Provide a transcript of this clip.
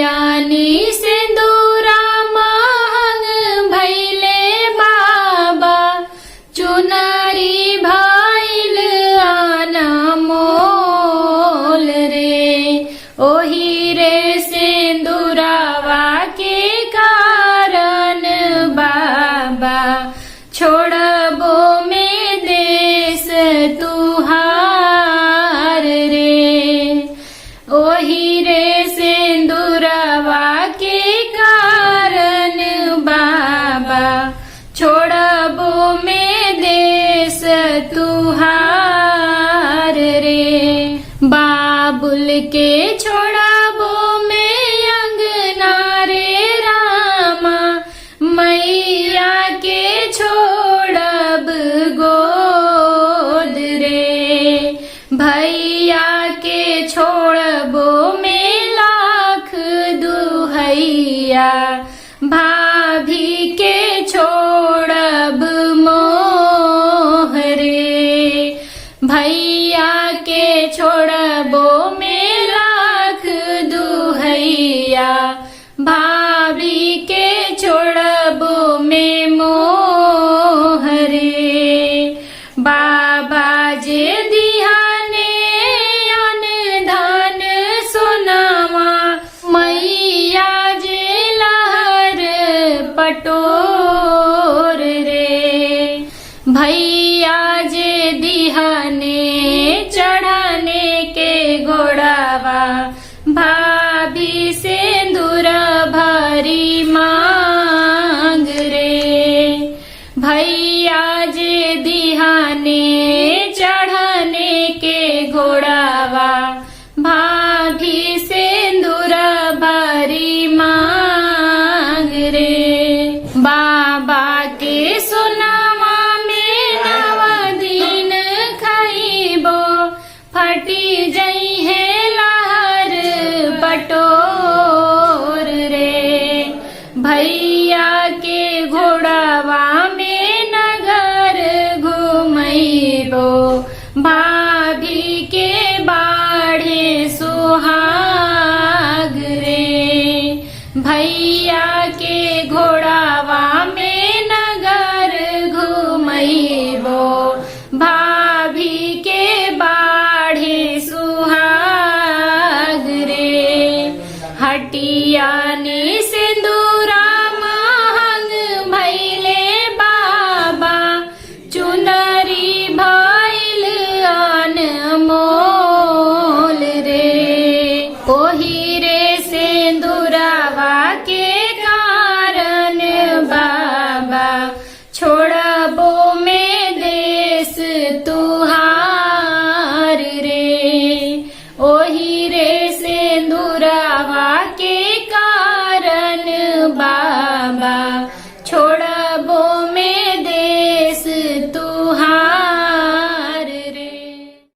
भैयानी सिंदूरा महंग भैले बाबा, चुनरी भैल आना मोल रे। ओही रे सिंदूरावा के कारण बाबा, छोड़बो में देश तुहार रे। ओही रे सिंदूरवा के कारण बाबा, छोड़बो में देश तुहार रे। बाबुल के छोड़बो में अंगना रे रामा, मैया के छोड़ब गोद रे। भैया के छोड़बो में लाख दुहैया, भाभी के छोड़ब मोह रे। भैया के छोड़बो में लाख दुहैया, भाभी के छोड़बो में मोह रे। बाबा जे दिहाने अन धन सोनावा, मैया जे लहर पटोर रे। भैया जे दिहाने चढ़ाने के घोड़ावा, भाभी सिंदूर भरी मांग रे। भैया जे दिहाने चढ़ाने के घोड़ावा, भाभी सिंदूर भरी मांग रे। बाबा के सोनावा में नव दिन खइबो, फटी जई है लहर बटोर रे। भैया के घोड़ावा में नगर घुमैबो, भाभी के बाढ़े सुहाग रे। भैया के घोड़ावा में नगर घुमैबो, भाभी के बाढ़े सुहाग रे। हटियानी सिंदूरा